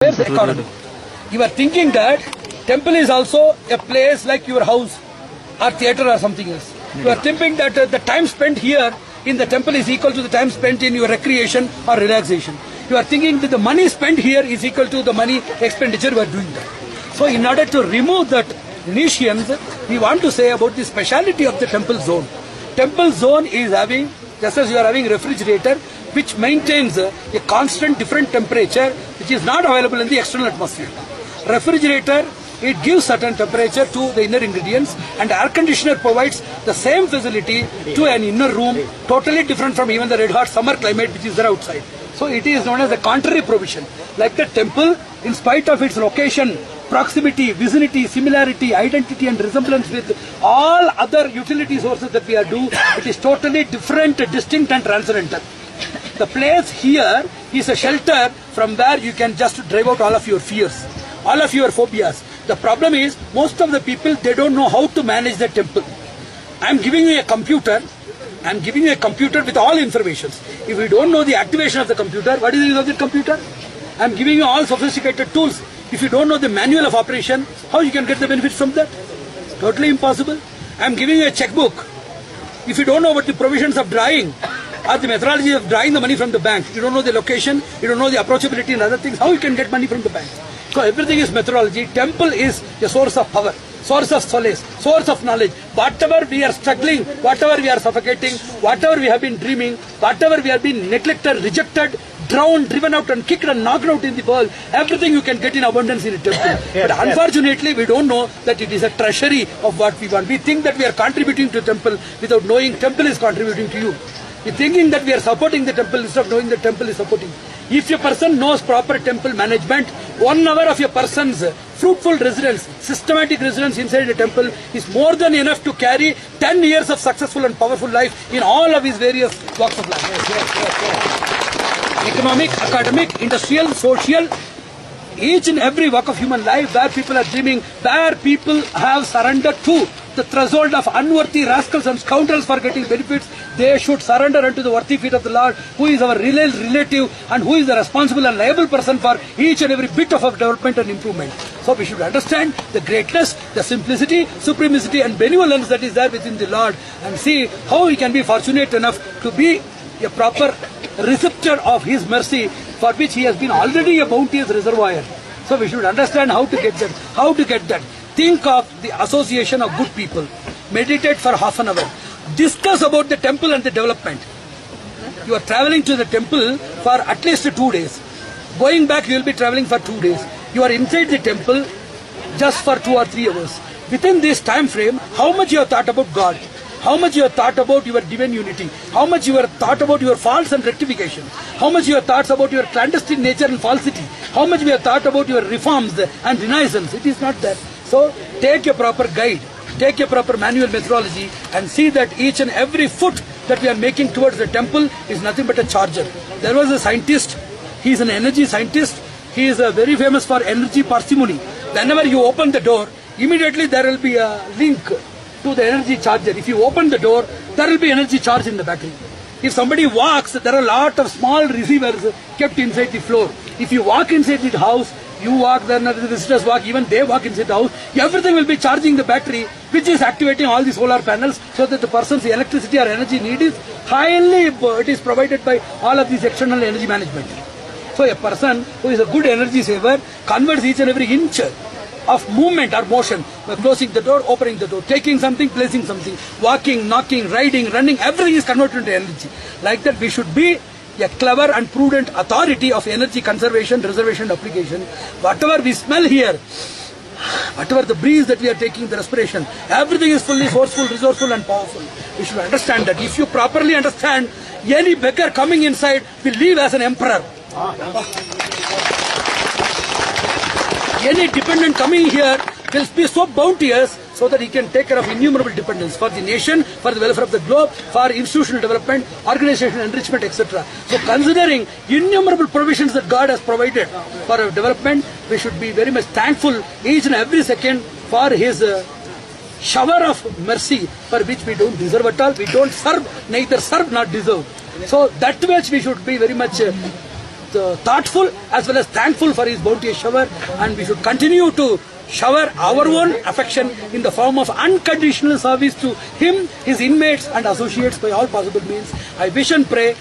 Where's the economy? You are thinking that temple is also a place like your house or theatre or something else. You are thinking that the time spent here in the temple is equal to the time spent in your recreation or relaxation. You are thinking that the money spent here is equal to the money expenditure you are doing that. So in order to remove that Venetians, we want to say about the speciality of the temple zone. Temple zone is having, just as you are having refrigerator, which maintains a constant different temperature which is not available in the external atmosphere. Refrigerator, it gives certain temperature to the inner ingredients, and air conditioner provides the same facility to an inner room, totally different from even the red hot summer climate which is there outside. So it is known as a contrary provision. Like the temple, in spite of its location, proximity, vicinity, similarity, identity and resemblance with all other utility sources that we are doing, it is totally different, distinct and transcendental. The place here is a shelter from where you can just drive out all of your fears, all of your phobias. The problem is, most of the people, they don't know how to manage the temple. I am giving you a computer. I am giving you a computer with all information. If you don't know the activation of the computer, what is the use of the computer? I am giving you all sophisticated tools. If you don't know the manual of operation, how you can get the benefits from that? Totally impossible. I am giving you a checkbook. If you don't know what the provisions of drawing or the methodology of drawing the money from the bank, you don't know the location, you don't know the approachability and other things, how you can get money from the bank? So everything is methodology. Temple is a source of power, source of solace, source of knowledge. Whatever we are struggling, whatever we are suffocating, whatever we have been dreaming, whatever we have been neglected, rejected, drowned, driven out and kicked and knocked out in the world, everything you can get in abundance in a temple. But unfortunately, we don't know that it is a treasury of what we want. We think that we are contributing to temple without knowing temple is contributing to you. We are thinking that we are supporting the temple instead of knowing the temple is supporting. If a person knows proper temple management, 1 hour of a person's fruitful residence, systematic residence inside a temple is more than enough to carry 10 years of successful and powerful life in all of his various walks of life. Economic, academic, industrial, social, each and every walk of human life where people are dreaming, where people have surrendered to the threshold of unworthy rascals and scoundrels for getting benefits, they should surrender unto the worthy feet of the Lord, who is our real relative and who is the responsible and liable person for each and every bit of our development and improvement. So we should understand the greatness, the simplicity, supremacy and benevolence that is there within the Lord, and see how we can be fortunate enough to be a proper receptor of His mercy, for which He has been already a bounteous reservoir. So we should understand how to get that. How to get that. Think of the association of good people. Meditate for half an hour. Discuss about the temple and the development. You are traveling to the temple for at least 2 days. Going back, you will be traveling for 2 days. You are inside the temple just for 2 or 3 hours. Within this time frame, how much you have thought about God? How much you have thought about your divine unity? How much you have thought about your faults and rectification? How much you have thought about your clandestine nature and falsity? How much we have thought about your reforms and renaissance? It is not that. So take a proper guide, take a proper manual methodology, and see that each and every foot that we are making towards the temple is nothing but a charger. There was a scientist, he is an energy scientist, he is very famous for energy parsimony. Whenever you open the door, immediately there will be a link to the energy charger. If you open the door, there will be energy charge in the battery. If somebody walks, there are a lot of small receivers kept inside the floor. If you walk inside the house, you walk, then the visitors walk, even they walk inside the house, everything will be charging the battery, which is activating all the solar panels, so that the person's electricity or energy need is highly, it is provided by all of these external energy management. So a person who is a good energy saver converts each and every inch of movement or motion by closing the door, opening the door, taking something, placing something, walking, knocking, riding, running, everything is converted into energy. Like that, we should be a clever and prudent authority of energy conservation, reservation, application. Whatever we smell here, whatever the breeze that we are taking, the respiration, everything is fully sourceful, resourceful and powerful. We should understand that. If you properly understand, any beggar coming inside will live as an emperor. Any dependent coming here will be so bounteous so that he can take care of innumerable dependents for the nation, for the welfare of the globe, for institutional development, organizational enrichment, etc. So considering innumerable provisions that God has provided for our development, we should be very much thankful each and every second for His shower of mercy, for which we don't deserve at all. We don't serve, neither serve nor deserve. So that much we should be very much thoughtful as well as thankful for his bounteous shower, and we should continue to shower our own affection in the form of unconditional service to him, his inmates and associates by all possible means. I wish and pray